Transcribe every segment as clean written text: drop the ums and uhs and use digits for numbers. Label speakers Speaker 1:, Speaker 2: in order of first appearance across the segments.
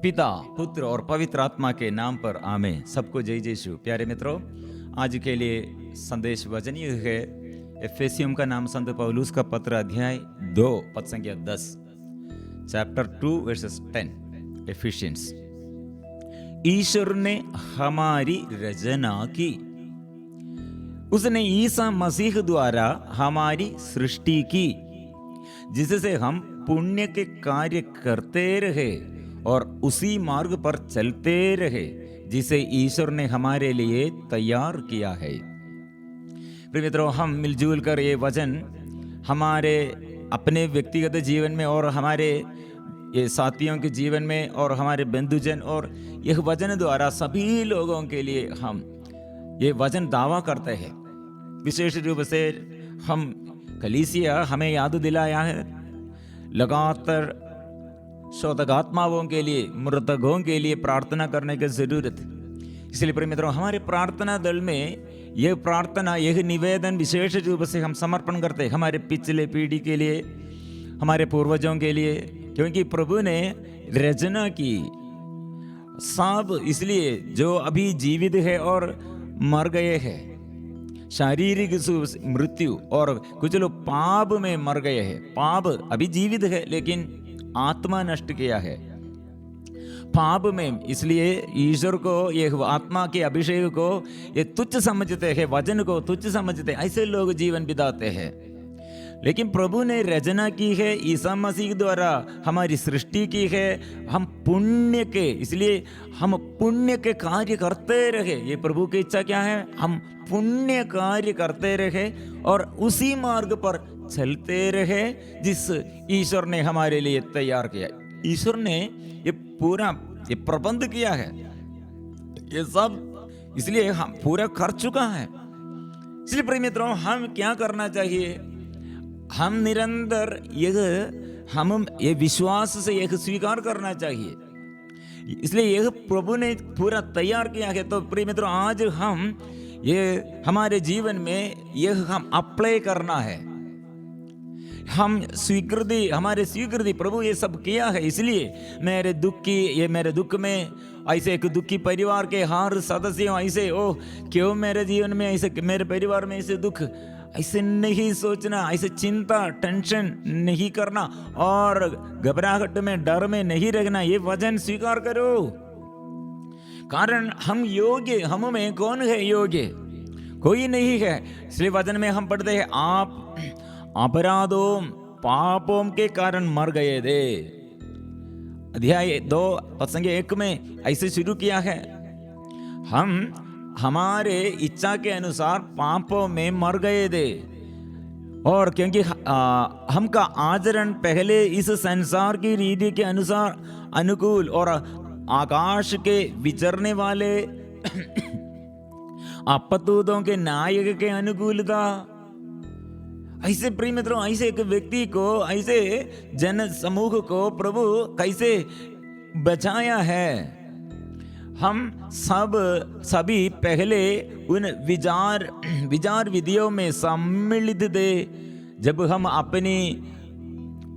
Speaker 1: पिता, पुत्र और पवित्र आत्मा के नाम पर आमेन। सबको जय यीशु। प्यारे मित्रों, आज के लिए संदेश वचनीय है एफेसियम का नाम संत पौलुस का पत्र अध्याय 2 पद संख्या 10, चैप्टर 2 वर्सेस 10। एफिशिएंस। ईश्वर ने हमारी रचना की, उसने ईसा मसीह द्वारा हमारी सृष्टि की, जिससे हम पुण्य के कार्य करते रहे और उसी मार्ग पर चलते रहे जिसे ईश्वर ने हमारे लिए तैयार किया है। प्रिय मित्रों, हम मिलजुल कर ये वचन हमारे अपने व्यक्तिगत जीवन में और हमारे ये साथियों के जीवन में और हमारे बंधुजन और यह वचन द्वारा सभी लोगों के लिए हम ये वचन दावा करते हैं। विशेष रूप से हम कलीसिया हमें याद दिलाया है लगातार शोधकात्माओं के लिए, मृतकों के लिए प्रार्थना करने की जरूरत है। इसलिए प्रिय मित्रों, हमारे प्रार्थना दल में यह प्रार्थना, यह निवेदन विशेष रूप से हम समर्पण करते हैं हमारे पिछले पीढ़ी के लिए, हमारे पूर्वजों के लिए, क्योंकि प्रभु ने रचना की सब इसलिए जो अभी जीवित है और मर गए हैं, शारीरिक मृत्यु, और कुछ लोग पाप में मर गए हैं। पाप अभी जीवित है लेकिन आत्मा नष्ट किया है पाप में। इसलिए ईश्वर को, ये आत्मा के अभिषेक को ये तुच्छ समझते हैं, वचन को तुच्छ समझते हैं, ऐसे लोग जीवन बिताते हैं। लेकिन प्रभु ने रचना की है, ईसा मसीह द्वारा हमारी सृष्टि की है। हम पुण्य के, इसलिए हम पुण्य के कार्य करते रहे। ये प्रभु की इच्छा क्या है? हम पुण्य कार्य करते रहे और उसी मार्ग पर चलते रहे जिस ईश्वर ने हमारे लिए तैयार किया। ईश्वर ने ये पूरा ये प्रबंध किया है, ये सब इसलिए हम पूरा कर चुका है। इसलिए प्रिय मित्रों, हम क्या करना चाहिए? हम निरंतर ये विश्वास से यह स्वीकार करना चाहिए। इसलिए यह प्रभु ने पूरा तैयार किया है। तो प्रिय मित्रों, आज हम ये हमारे जीवन में यह हम अप्लाई करना है। हम हमारे स्वीकृति प्रभु ये सब किया है। इसलिए मेरे दुख में ऐसे एक दुखी परिवार के हर सदस्य ऐसे, क्यों मेरे जीवन में ऐसे, मेरे परिवार में ऐसे दुख, ऐसे नहीं सोचना, ऐसे चिंता टेंशन नहीं करना और घबराहट में, डर में नहीं रहना। ये वचन स्वीकार करो, कारण हम योग्य, हम में कौन है योग्य? कोई नहीं है। इसलिए वचन में हम पढ़ते हैं, आप अपराधों पापों के कारण मर गए थे। अध्याय 2 पद संख्या 1 में ऐसे शुरू किया है, हम हमारे इच्छा के अनुसार पापों में मर गए थे, और क्योंकि हमका आचरण पहले इस संसार की रीति के अनुसार अनुकूल और आकाश के विचरने वाले अपतूतों के नायक के अनुकूल था। ऐसे प्रिय मित्रों, ऐसे एक व्यक्ति को, ऐसे जन समूह को प्रभु कैसे बचाया है। हम सभी पहले उन विचार विधियों में सम्मिलित थे, जब हम अपनी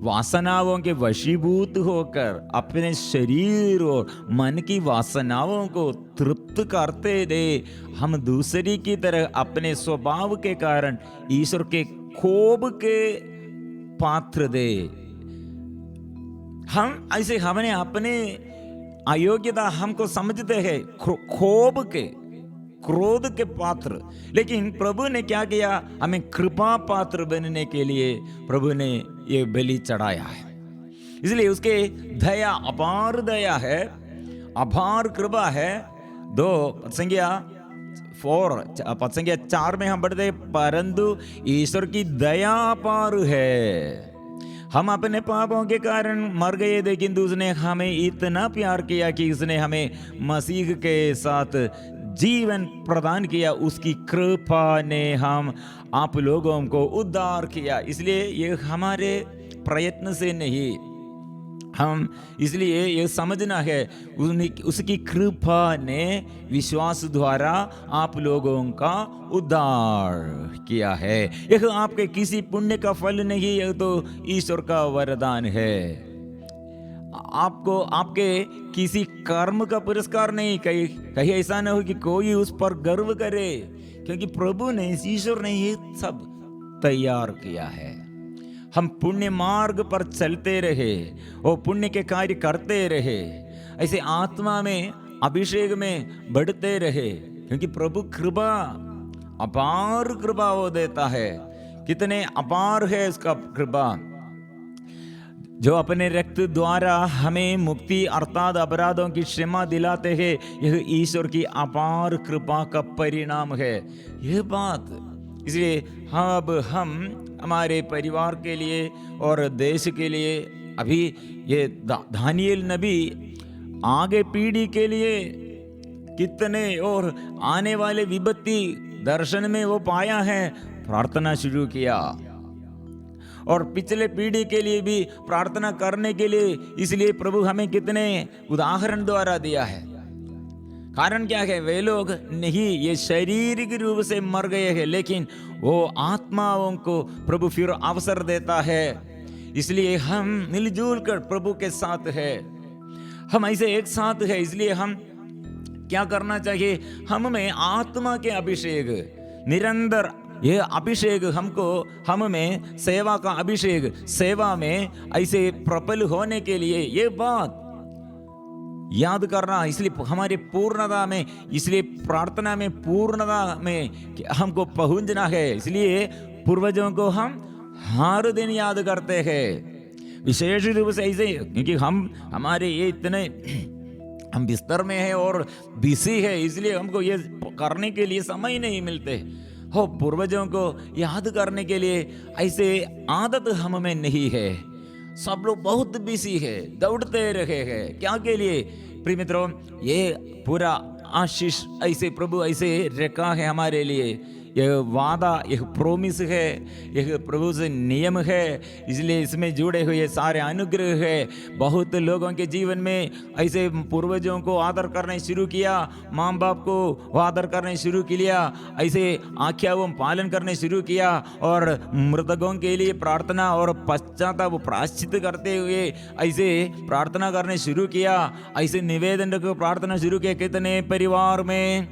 Speaker 1: वासनाओं के वशीभूत होकर अपने शरीर और मन की वासनाओं को तृप्त करते थे। हम दूसरी की तरह अपने स्वभाव के कारण ईश्वर के खोब के पात्र थे। हम ऐसे, हमने अपने अयोग्यता हमको समझते हैं खोब के, क्रोध के पात्र। लेकिन प्रभु ने क्या किया? हमें कृपा पात्र बनने के लिए प्रभु ने ये बलि चढ़ाया है। इसलिए उसके दया, अपार दया है, अपार कृपा है। 2 संज्ञा 4 में हम पढ़ते, परंतु ईश्वर की दया अपार है। हम अपने पापों के कारण मर गए थे, किंतु उसने हमें इतना प्यार किया कि उसने हमें मसीह के साथ जीवन प्रदान किया। उसकी कृपा ने हम आप लोगों को उद्धार किया। इसलिए ये हमारे प्रयत्न से नहीं, हम इसलिए ये समझना है उसकी कृपा ने विश्वास द्वारा आप लोगों का उद्धार किया है। यह आपके किसी पुण्य का फल नहीं, यह तो ईश्वर का वरदान है। आपको आपके किसी कर्म का पुरस्कार नहीं, कहीं कहीं ऐसा ना हो कि कोई उस पर गर्व करे, क्योंकि प्रभु ने, ईश्वर ने ये सब तैयार किया है। हम पुण्य मार्ग पर चलते रहे और पुण्य के कार्य करते रहे, ऐसे आत्मा में अभिषेक में बढ़ते रहे, क्योंकि प्रभु कृपा, अपार कृपा वो देता है। कितने अपार है उसका कृपा, जो अपने रक्त द्वारा हमें मुक्ति अर्थात अपराधों की क्षमा दिलाते हैं। यह ईश्वर की अपार कृपा का परिणाम है यह बात। इसलिए अब हम हमारे परिवार के लिए और देश के लिए, अभी ये दानियेल नबी आगे पीढ़ी के लिए कितने और आने वाले विपत्ति दर्शन में वो पाया है, प्रार्थना शुरू किया, और पिछले पीढ़ी के लिए भी प्रार्थना करने के लिए। इसलिए प्रभु हमें कितने उदाहरण द्वारा दिया है। कारण क्या है, वे लोग नहीं ये शारीरिक रूप से मर गए हैं, लेकिन वो आत्माओं को प्रभु फिर अवसर देता है। इसलिए हम मिलजुल कर प्रभु के साथ है, हम ऐसे एक साथ है। इसलिए हम क्या करना चाहिए, हम में आत्मा के अभिषेक निरंतर, ये अभिषेक हमको, हम में सेवा का अभिषेक, सेवा में ऐसे प्रबल होने के लिए ये बात याद करना। इसलिए हमारी पूर्णता में, इसलिए प्रार्थना में पूर्णता में हमको पहुंचना है। इसलिए पूर्वजों को हम हर दिन याद करते हैं, विशेष रूप से ऐसे, क्योंकि हम हमारे ये इतने हम बिस्तर में है और बिजी है, इसलिए हमको ये करने के लिए समय नहीं मिलते हो। पूर्वजों को याद करने के लिए ऐसे आदत हम में नहीं है। सब लोग बहुत बिजी है, दौड़ते रहे हैं क्या के लिए। प्रिय मित्रों, ये पूरा आशीष ऐसे प्रभु ऐसे रखा है हमारे लिए। यह वादा, यह प्रोमिस है, यह प्रभु से नियम है। इसलिए इसमें जुड़े हुए सारे अनुग्रह है। बहुत लोगों के जीवन में ऐसे पूर्वजों को आदर करने शुरू किया, माँ बाप को आदर करने शुरू किया, ऐसे आज्ञाओं पालन करने शुरू किया, और मृतकों के लिए प्रार्थना और पश्चाताप प्रायश्चित करते हुए ऐसे प्रार्थना करने शुरू किया, ऐसे निवेदन को प्रार्थना शुरू किया। कितने परिवार में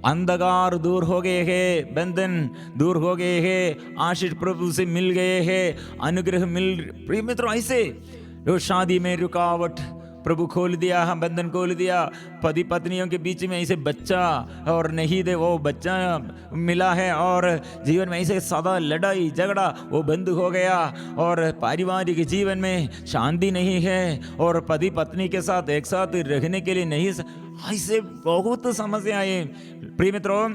Speaker 1: अंधकार दूर हो गए हैं, बंधन दूर हो गए हैं, आशीष प्रभु से मिल गए हैं, अनुग्रह मिल। प्रिय मित्रों, ऐसे जो शादी में रुकावट प्रभु खोल दिया, हम बंधन खोल दिया। पति पत्नियों के बीच में ऐसे बच्चा और नहीं दे वो बच्चा मिला है, और जीवन में ऐसे सदा लड़ाई झगड़ा वो बंद हो गया, और पारिवारिक जीवन में शांति नहीं है, और पति पत्नी के साथ एक साथ रहने के लिए नहीं, ऐसे बहुत समस्याएं। प्रिय मित्रों,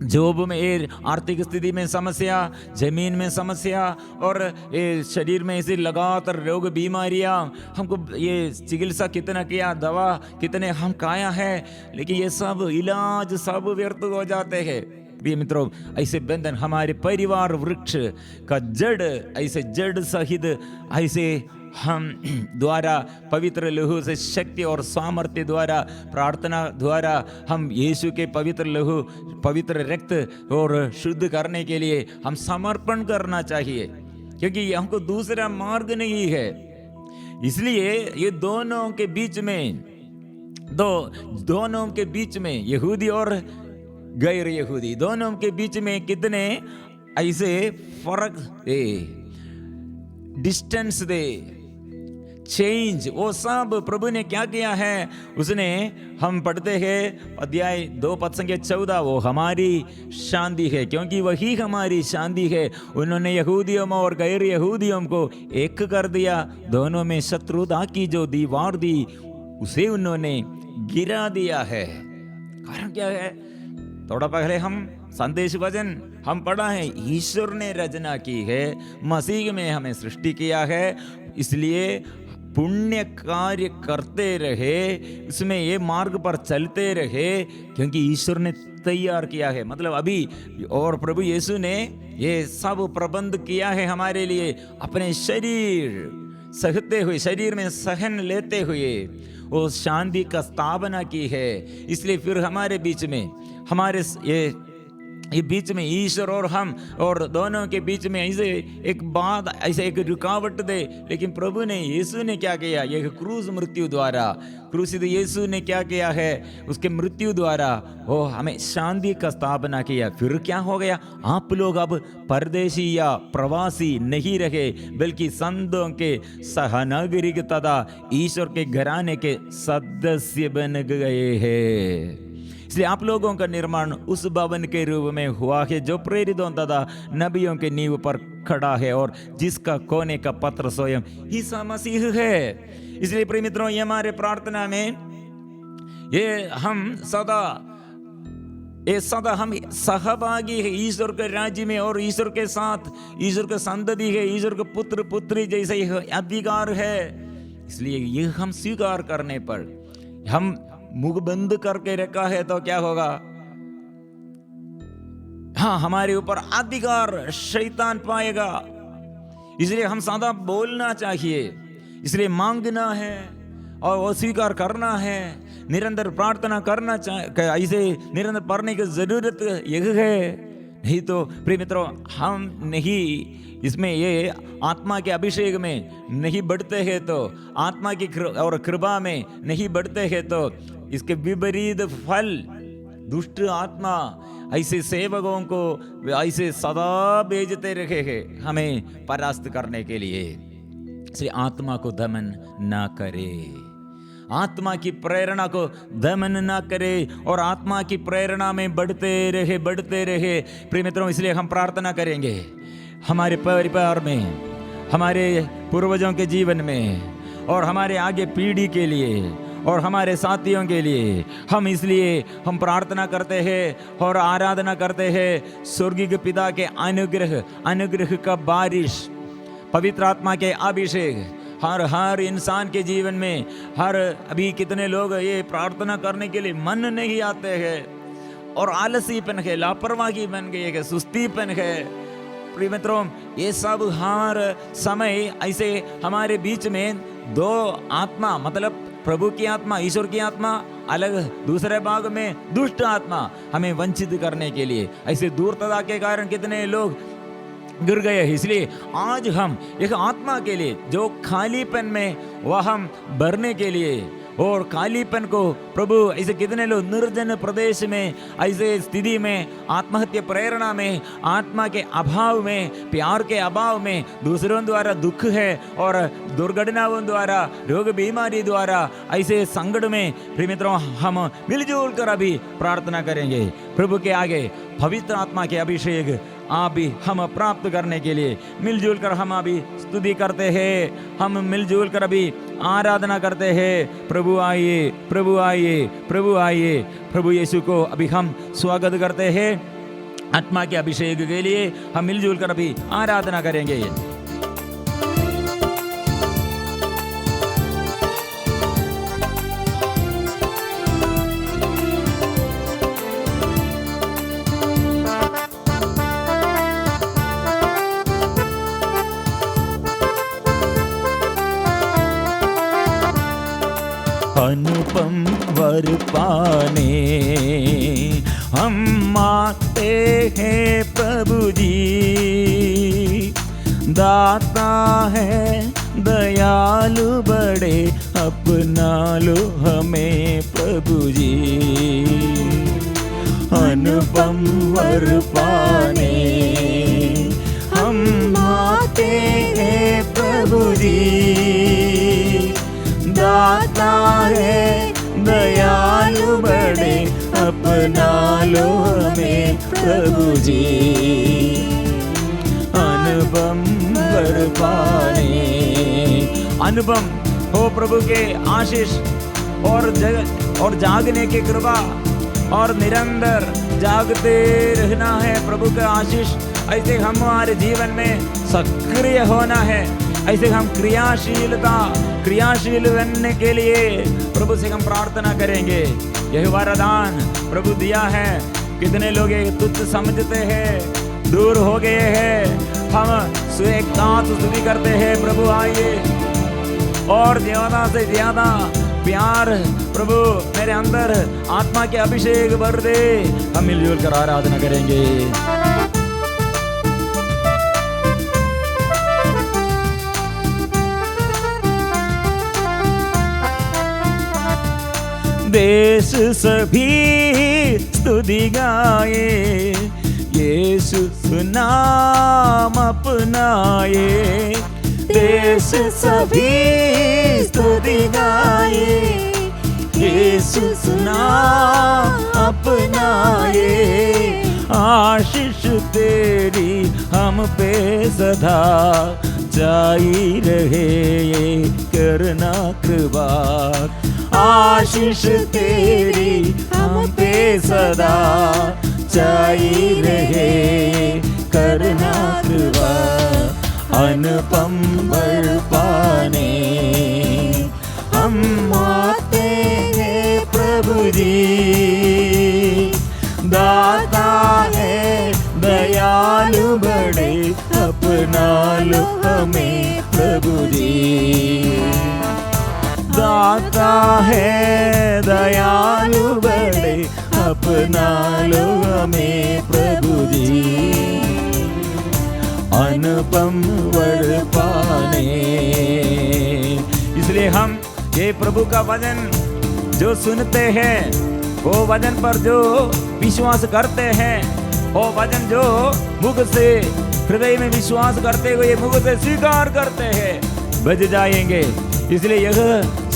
Speaker 1: जॉब में ये आर्थिक स्थिति में समस्या, जमीन में समस्या, और ये शरीर में ऐसे लगातार रोग बीमारियां, हमको ये चिकित्सा कितना किया, दवा कितने हम खाया है, लेकिन ये सब इलाज सब व्यर्थ हो जाते हैं। प्रिय मित्रों, ऐसे बंधन हमारे परिवार वृक्ष का जड़, ऐसे जड़ सहित ऐसे हम द्वारा पवित्र लहू से शक्ति और सामर्थ्य द्वारा, प्रार्थना द्वारा हम यीशु के पवित्र लहू, पवित्र रक्त और शुद्ध करने के लिए हम समर्पण करना चाहिए, क्योंकि ये हमको दूसरा मार्ग नहीं है। इसलिए ये दोनों के बीच में, दोनों के बीच में, यहूदी और गैर यहूदी, दोनों के बीच में कितने ऐसे फर्क दे, डिस्टेंस दे, चेंज, वो सब प्रभु ने क्या किया है। उसने, हम पढ़ते हैं अध्याय 2 पद संख्या 14, वो हमारी शांति है, क्योंकि वही हमारी शांति है। उन्होंने यहूदियों और गैर यहूदियों को एक कर दिया, दोनों में शत्रुता की जो दीवार दी उसे उन्होंने गिरा दिया है। कारण क्या है, थोड़ा पहले हम संदेश वचन हम पढ़ा है, ईश्वर ने रचना की है, मसीह में हमें सृष्टि किया है, इसलिए पुण्य कार्य करते रहे, इसमें ये मार्ग पर चलते रहे, क्योंकि ईश्वर ने तैयार किया है। मतलब अभी, और प्रभु यीशु ने ये सब प्रबंध किया है हमारे लिए, अपने शरीर सहते हुए, शरीर में सहन लेते हुए वो शांति का स्थापना की है। इसलिए फिर हमारे बीच में, हमारे ये ये बीच में ईश्वर और हम और दोनों के बीच में ऐसे एक बात, ऐसे एक रुकावट दे, लेकिन प्रभु ने, यीशु ने क्या किया? ये क्रूस मृत्यु द्वारा, क्रूसित यीशु ने क्या किया है? उसके मृत्यु द्वारा वो हमें शांति का स्थापना किया। फिर क्या हो गया? आप लोग अब परदेशी या प्रवासी नहीं रहे, बल्कि संतों के सहनागरिक तथा ईश्वर के घराने के सदस्य बन गए हैं। इसलिए आप लोगों का निर्माण उस भवन के रूप में हुआ है जो प्रेरितों तथा नबियों के नींव पर खड़ा है और जिसका कोने का पत्र स्वयं ईसा मसीह है। इसलिए प्रिय मित्रों, ये हमारे प्रार्थना में ये हम सदा हम सहभागी है ईश्वर के राज्य में, और ईश्वर के साथ ईश्वर के संतति है, ईश्वर के पुत्र पुत्री जैसे अधिकार है। इसलिए ये हम स्वीकार करने पर, हम मुख बंद करके रखा है तो क्या होगा? हाँ, हमारे ऊपर अधिकार शैतान पाएगा। इसलिए हम सदा बोलना चाहिए, इसलिए मांगना है और वो स्वीकार करना है, निरंतर प्रार्थना करना चाहिए। ऐसे निरंतर पढ़ने की जरूरत यह है। नहीं तो प्रिय मित्रों, हम नहीं इसमें ये आत्मा के अभिषेक में नहीं बढ़ते हैं, तो आत्मा की और कृपा में नहीं बढ़ते हैं, तो इसके विपरीत फल दुष्ट आत्मा ऐसे सेवकों को ऐसे सदा भेजते रहे हैं हमें परास्त करने के लिए। इसलिए आत्मा को दमन ना करे, आत्मा की प्रेरणा को दमन ना करे और आत्मा की प्रेरणा में बढ़ते रहे प्रिय मित्रों। इसलिए हम प्रार्थना करेंगे हमारे परिवार में, हमारे पूर्वजों के जीवन में और हमारे आगे पीढ़ी के लिए और हमारे साथियों के लिए। हम इसलिए हम प्रार्थना करते हैं और आराधना करते हैं स्वर्गीय पिता के अनुग्रह का बारिश, पवित्र आत्मा के अभिषेक हर इंसान के जीवन में। अभी कितने लोग ये प्रार्थना करने के लिए मन नहीं आते हैं और आलसीपन है, लापरवाही बन गई है, सुस्तीपन है। प्रिय मित्रों, ये सब हर समय ऐसे हमारे बीच में दो आत्मा, मतलब प्रभु की आत्मा, ईश्वर की आत्मा अलग, दूसरे भाग में दुष्ट आत्मा हमें वंचित करने के लिए ऐसे दूरता के कारण कितने लोग गिर गए। इसलिए आज हम एक आत्मा के लिए जो खालीपन में वह हम भरने के लिए, और खालीपन को प्रभु ऐसे कितने लोग निर्जन प्रदेश में ऐसे स्थिति में, आत्महत्या प्रेरणा में, आत्मा के अभाव में, प्यार के अभाव में, दूसरों द्वारा दुख है और दुर्घटनाओं द्वारा, रोग बीमारी द्वारा ऐसे संकट में प्रिय मित्रों हम मिलजुल कर अभी प्रार्थना करेंगे प्रभु के आगे। पवित्र आत्मा के अभिषेक अभी हम प्राप्त करने के लिए मिलजुल कर हम अभी स्तुति करते हैं, हम मिलजुल कर अभी आराधना करते हैं। प्रभु आइए, प्रभु आइए, प्रभु आइए। प्रभु यीशु को अभी हम स्वागत करते हैं आत्मा के अभिषेक के लिए। हम मिलजुल कर अभी आराधना करेंगे। अनुपम वर पाने हम मांगते हैं प्रभु जी, दाता है दयालु बड़े, अपना लो हमें प्रभु जी। अनुपम वर पाने हम मांगते हैं प्रभु जी, दाता है दयालु बड़े, अपना लो हमें प्रभु जी। अनुपम वर पाने, अनुपम हो प्रभु के आशीष और जागने की कृपा, और निरंतर जागते रहना है प्रभु का आशीष। ऐसे हमारे जीवन में सक्रिय होना है, ऐसे हम क्रियाशील बनने के लिए प्रभु से हम प्रार्थना करेंगे। यह वरदान प्रभु दिया है। कितने लोग तुच्छ समझते हैं, दूर हो गए हैं। हम एक साथ स्तुति करते हैं, प्रभु आइए और ज्यादा से ज्यादा प्यार प्रभु मेरे अंदर आत्मा के अभिषेक भर दे। हम मिलजुल कर आराधना करेंगे। देश सभी स्तुति गाए, यीशु नाम अपनाए। देश सभी स्तुति गाए, यीशु नाम अपनाए। आशीष तेरी हम पे सदा जाई रहे, करना कृपा। आशीष तेरी हम पे सदा जाई रहे, करना कृपा। अनुपम बल पाने हम आते हैं प्रभु जी। दाता है दयालु बड़े, अपना लो हमें प्रभु जी। दाता है दयालु बड़े, अपना लो हमें प्रभु जी। अनुपम वर पाने, इसलिए हम ये प्रभु का वचन जो सुनते हैं, वो वचन पर जो विश्वास करते हैं, वो वचन जो मुख से हृदय में विश्वास करते हुए मुख से स्वीकार करते हैं, बच जाएंगे। इसलिए यह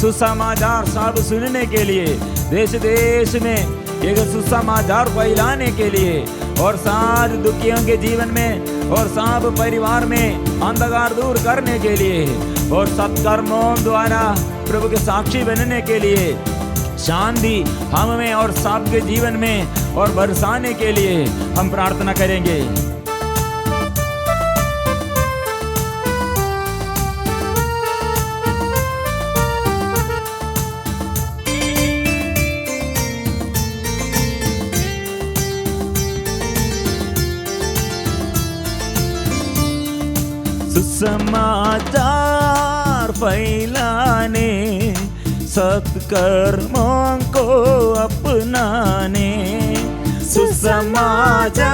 Speaker 1: सुसमाचार सब सुनने के लिए देश देश में एक सुसमाचार फैलाने के लिए और सारे दुखियों के जीवन में और सब परिवार में अंधकार दूर करने के लिए और सत्कर्मों द्वारा प्रभु के साक्षी बनने के लिए शांति हम में और सबके जीवन में और बरसाने के लिए हम प्रार्थना करेंगे। सुसमाचार फैलाने, सत्कर्मों को अपनाने। सुसमाचार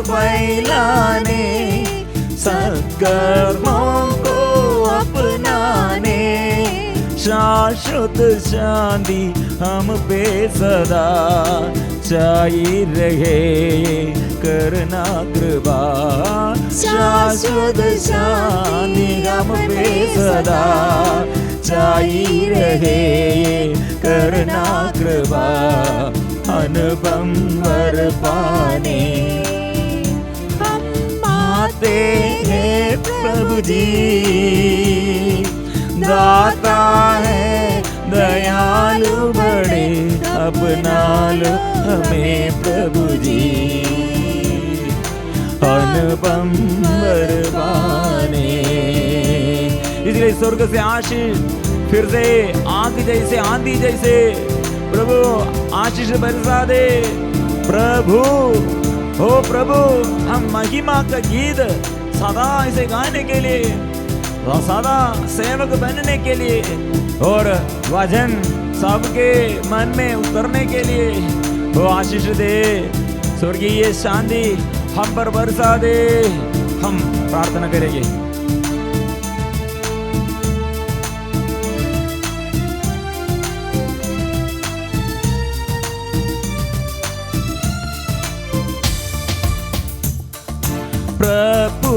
Speaker 1: फैलाने, सत्कर्मों को अपनाने। शाश्वत शांति हम पे सदा छाई रहे, करना कृपा। शाश्वत शांति हम पे सदा छाई रहे, करना कृपा। अनुपम वर पाने हम आते हैं प्रभु जी। दाता है दयालु बड़े, अपना लो हमें प्रभु जी। अनुपम वर पाने, इसलिए स्वर्ग से आशीष फिर से आग जैसे आंधी जैसे प्रभु आशीष बरसा दे। प्रभु हो प्रभु, हम महिमा का गीत सदा इसे गाने के लिए, सदा सेवक बनने के लिए और वचन सबके मन में उतरने के लिए वो आशीष दे। स्वर्गीय शांति हम पर बरसा दे। हम प्रार्थना करेंगे। प्रभु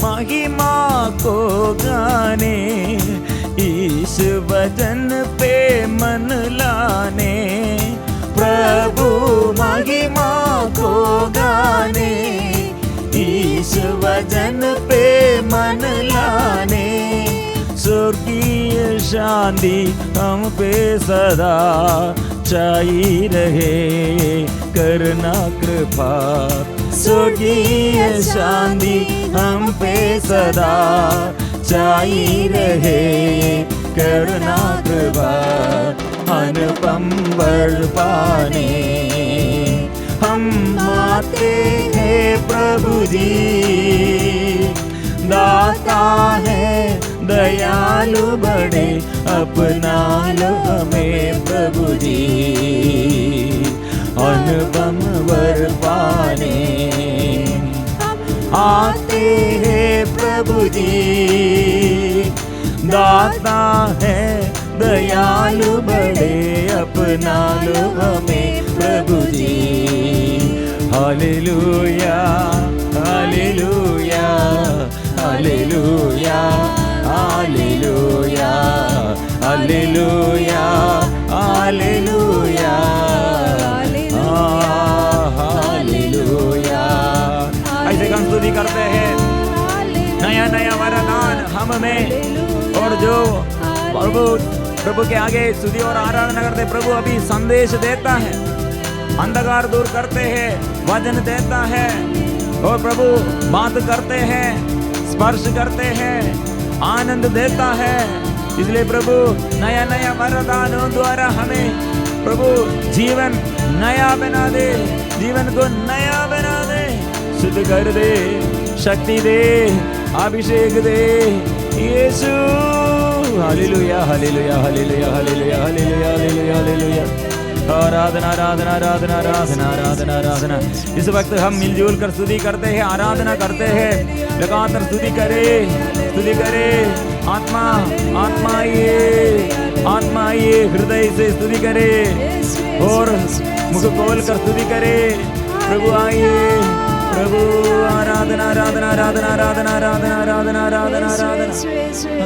Speaker 1: महिमा को गाने, इस वचन पे मन लाने। प्रभु महिमा को गाने, इस वचन पे मन लाने। स्वर्गीय शांति हम पे सदा छाई रहे, करना कृपा। स्वर्गीय शांति हम पे सदा छाई रहे, करना कृपा। अनुपम वर पाने हम आते हैं प्रभु जी। दाता है दयालु बड़े, अपना लो हमें प्रभु जी, अनुपम वर पाने आते हैं प्रभु जी। दाता है दयालु बड़े, अपना लो हमें प्रभु जी। Hallelujah hallelujah hallelujah hallelujah hallelujah hallelujah hallelujah. ऐसे हम स्तुति करते हैं, नया नया वरदान हम में, और जो प्रभु के आगे स्तुति और आराधना करते, प्रभु अभी संदेश देता है, अंधकार दूर करते हैं, वचन देता है, और प्रभु बात करते हैं, स्पर्श करते हैं, आनंद देता है। इसलिए प्रभु नया नया वरदानों द्वारा हमें प्रभु जीवन नया बना दे, जीवन को नया बना दे, शुद्ध कर दे, शक्ति दे, अभिषेक दे Yeshu. Hallelujah hallelujah hallelujah hallelujah hallelujah hallelujah hallelujah. आराधना आराधना आराधना आराधना आराधना आराधना। इस वक्त हम मिलजुल कर स्तुति करते हैं, आराधना करते हैं, लगातार स्तुति करे। आत्मा आत्मा ये हृदय से स्तुति करे और मुख खोल कर स्तुति करे। प्रभु आइए, प्रभु आराधना आराधना आराधना आराधना आराधना आराधना आराधना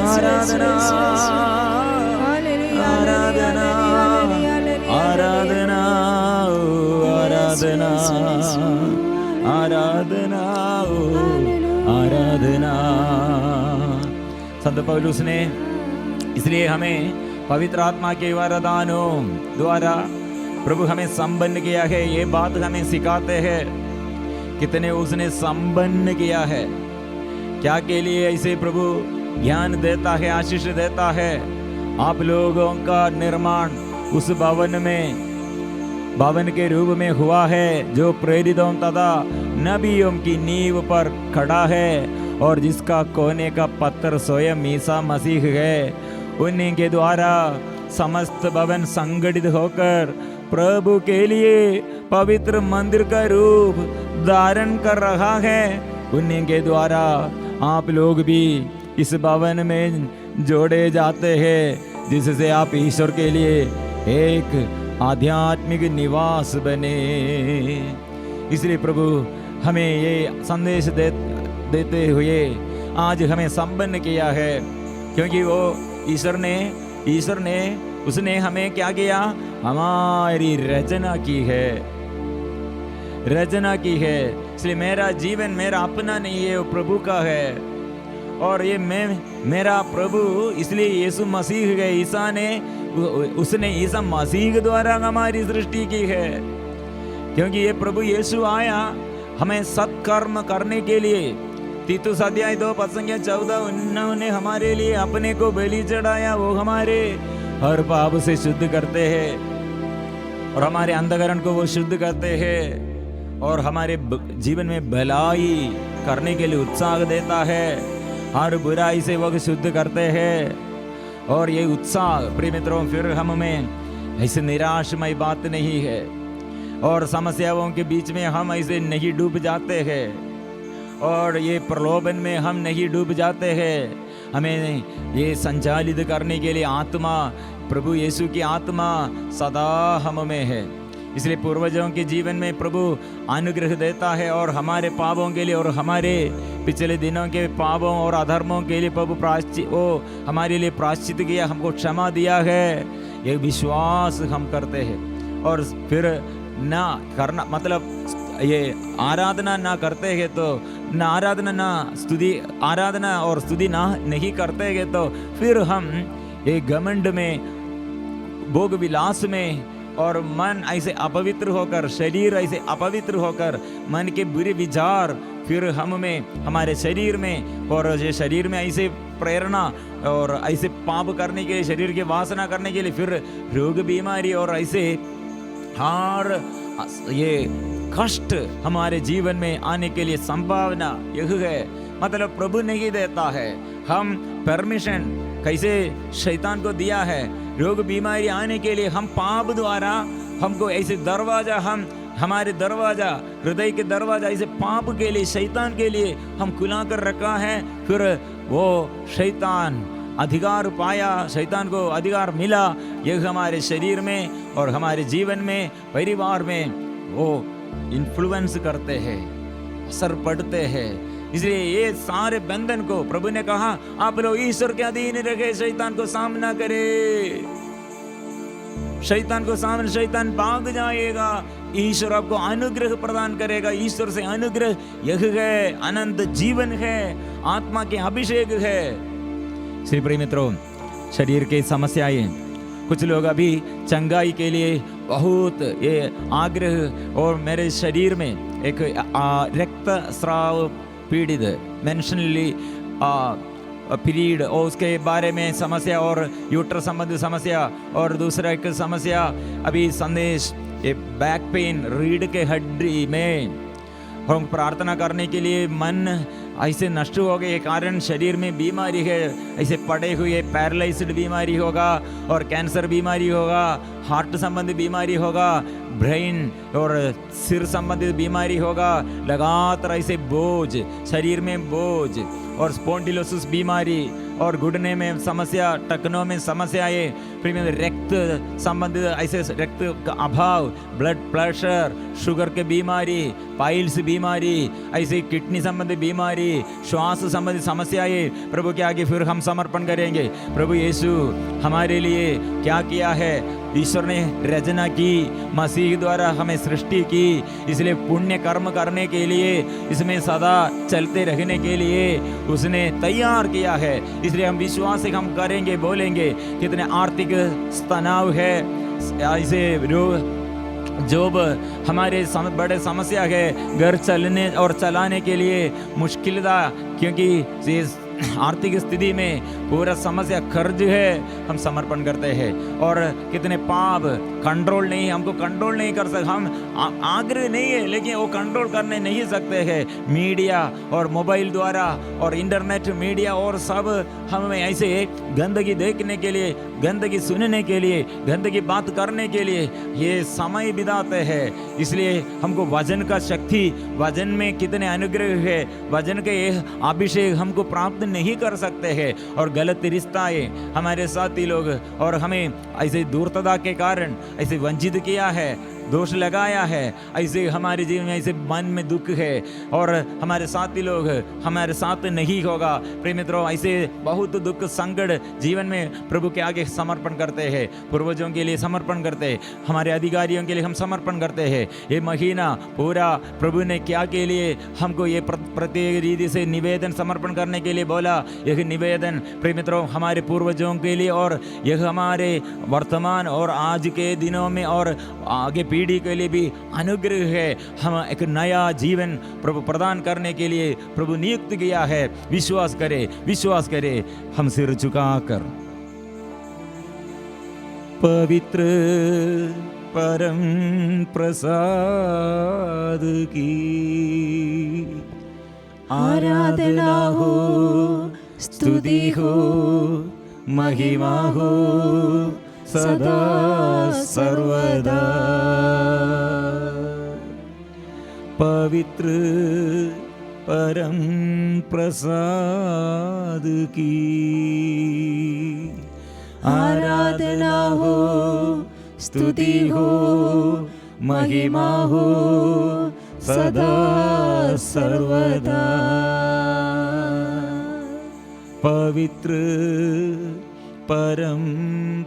Speaker 1: आराधना आराधना आराधना आराधना आराधना आराधना। संत पौलुस ने इसलिए हमें पवित्र आत्मा के वरदानों द्वारा प्रभु हमें संपन्न किया है, ये बात हमें सिखाते हैं कितने उसने संपन्न किया है, क्या के लिए ऐसे प्रभु ज्ञान देता है, आशीष देता है। आप लोगों का निर्माण उस भवन के रूप में हुआ है जो प्रेरितों तथा नबियों की नींव पर खड़ा है, और जिसका कोने का पत्थर स्वयं ईसा मसीह है। उन्हीं के द्वारा समस्त भवन संगठित होकर प्रभु के लिए पवित्र मंदिर का रूप धारण कर रहा है। उन्हीं के द्वारा आप लोग भी इस भवन में जोड़े जाते हैं, जिससे आप ईश्वर के लिए एक आध्यात्मिक निवास बने। इसलिए प्रभु हमें ये संदेश देते हुए आज हमें संपन्न किया है, क्योंकि वो ईश्वर ने उसने हमें क्या किया, हमारी रचना की है। इसलिए मेरा जीवन मेरा अपना नहीं है, वो प्रभु का है। और ये मेरा प्रभु इसलिए यीशु मसीह है, उसने ईसा मसीह के द्वारा हमारी सृष्टि की है। क्योंकि ये प्रभु यीशु आया हमें सत्कर्म करने के लिए। तीतुस अध्याय 2:14 उन्होंने हमारे लिए अपने को बलि चढ़ाया। वो हमारे हर पाप से शुद्ध करते हैं और हमारे अंधकरण को वो शुद्ध करते हैं और हमारे जीवन में भलाई करने के लिए उत्साह देता है। हर बुराई से वो शुद्ध करते हैं। और ये उत्साह प्रिय मित्रों फिर हम में ऐसे निराशमय बात नहीं है और समस्याओं के बीच में हम ऐसे नहीं डूब जाते हैं और ये प्रलोभन में हम नहीं डूब जाते हैं। हमें ये संचालित करने के लिए आत्मा, प्रभु यीशु की आत्मा सदा हम में है। इसलिए पूर्वजों के जीवन में प्रभु अनुग्रह देता है और हमारे पापों के लिए और हमारे पिछले दिनों के पापों और अधर्मों के लिए प्रभु हमारे लिए प्रायश्चित किया, हमको क्षमा दिया है। ये विश्वास हम करते हैं। और फिर ना करना मतलब ये आराधना ना करते हैं तो आराधना और स्तुति ना नहीं करते हैं तो फिर हम ये घमंड में, भोग विलास में और मन ऐसे अपवित्र होकर, शरीर ऐसे अपवित्र होकर, मन के बुरे विचार फिर हम में, हमारे शरीर में, और ये शरीर में ऐसे प्रेरणा और ऐसे पाप करने के लिए, शरीर की वासना करने के लिए फिर रोग बीमारी और ऐसे हर ये कष्ट हमारे जीवन में आने के लिए संभावना यह है। मतलब प्रभु नहीं देता है, हम परमिशन कैसे शैतान को दिया है रोग बीमारी आने के लिए। हम पाप द्वारा हमको ऐसे दरवाजा, हम हमारे दरवाजा, हृदय के दरवाजा ऐसे पाप के लिए, शैतान के लिए हम खुला कर रखा है। फिर वो शैतान अधिकार पाया, शैतान को अधिकार मिला ये हमारे शरीर में और हमारे जीवन में, परिवार में वो इन्फ्लुएंस करते हैं, असर पड़ते हैं। इसलिए ये सारे बंधन को प्रभु ने कहा आप लोग ईश्वर के अधीन रखे, शैतान को सामना करे, शैतान को सामने, शैतान भाग जाएगा। ईश्वर आपको अनुग्रह प्रदान करेगा। ईश्वर से अनुग्रह यह है, अनंत जीवन है, आत्मा के अभिषेक है। श्री प्रिय मित्रों, शरीर की समस्याएं, कुछ लोग अभी चंगाई के लिए बहुत ये आग्रह, और मेरे शरीर में एक रक्त स्राव पीड़ित, मेंशनली पीरियड और उसके बारे में समस्या, और यूटर संबंधी समस्या, और दूसरा एक समस्या अभी संदेश ये बैक पेन, रीढ़ के हड्डी में। हम प्रार्थना करने के लिए मन ऐसे नष्ट हो गए, कारण शरीर में बीमारी है, ऐसे पड़े हुए पैरालाइज्ड बीमारी होगा, और कैंसर बीमारी होगा, हार्ट संबंधी बीमारी होगा, ब्रेन और सिर संबंधित बीमारी होगा, लगातार ऐसे बोझ, शरीर में बोझ, और स्पॉन्डिलोसिस बीमारी, और घुटने में समस्या, टखनों में समस्याएं, फिर रक्त संबंधित ऐसे रक्त का अभाव, ब्लड प्रेशर, शुगर के बीमारी, पाइल्स बीमारी, ऐसे किडनी संबंधी बीमारी, श्वास संबंधी समस्याएं। प्रभु के आगे फिर हम समर्पण करेंगे। प्रभु यीशु हमारे लिए क्या किया है? ईश्वर ने रचना की, मसीह द्वारा हमें सृष्टि की, इसलिए पुण्य कर्म करने के लिए, इसमें सदा चलते रहने के लिए उसने तैयार किया है। इसलिए हम विश्वास से हम करेंगे, बोलेंगे। कितने आर्थिक तनाव है, ऐसे जोब हमारे बड़े समस्या है, घर चलने और चलाने के लिए मुश्किल था, क्योंकि आर्थिक स्थिति में पूरा समस्या कर्ज है। हम समर्पण करते हैं। और कितने पाप कंट्रोल नहीं, हमको कंट्रोल नहीं कर सकते, हम आग्रह नहीं है लेकिन वो कंट्रोल करने नहीं सकते हैं। मीडिया और मोबाइल द्वारा और इंटरनेट मीडिया और सब हमें ऐसे गंदगी देखने के लिए, गंदगी सुनने के लिए, गंदगी बात करने के लिए ये समय बिताते हैं। इसलिए हमको वजन का शक्ति, वजन में कितने अनुग्रह है, वजन के अभिषेक हमको प्राप्त नहीं कर सकते हैं। और गलत रिश्ताएं हमारे साथी लोग, और हमें ऐसे दूरता के कारण ऐसे वंचित किया है, दोष लगाया है, ऐसे हमारे जीवन में ऐसे मन में दुख है, और हमारे साथी लोग हमारे साथ नहीं होगा। प्रिय मित्रों, ऐसे बहुत दुख संकट जीवन में प्रभु के आगे समर्पण करते हैं, पूर्वजों के लिए समर्पण करते हैं, हमारे अधिकारियों के लिए हम समर्पण करते हैं। ये महीना पूरा प्रभु ने क्या के लिए हमको ये प्रत्येक रीति से निवेदन समर्पण करने के लिए बोला। यह निवेदन प्रिय मित्रों हमारे पूर्वजों के लिए, और यह हमारे वर्तमान और आज के दिनों में और आगे पीढ़ी के लिए भी अनुग्रह है। हम एक नया जीवन प्रभु प्रदान करने के लिए प्रभु नियुक्त किया है। विश्वास करे, विश्वास करे। हम सिर झुकाकर पवित्र परम प्रसाद की
Speaker 2: आराधना हो, स्तुति हो, महिमा हो सदा सर्वदा।
Speaker 1: पवित्र परम प्रसाद की
Speaker 2: आराधना हो, स्तुति हो, महिमा हो सदा सर्वदा।
Speaker 1: पवित्र परम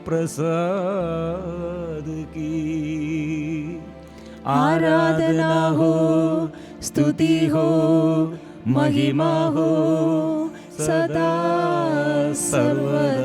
Speaker 1: प्रसाद की
Speaker 2: आराधना हो, स्तुति हो, महिमा हो सदा सर्वदा।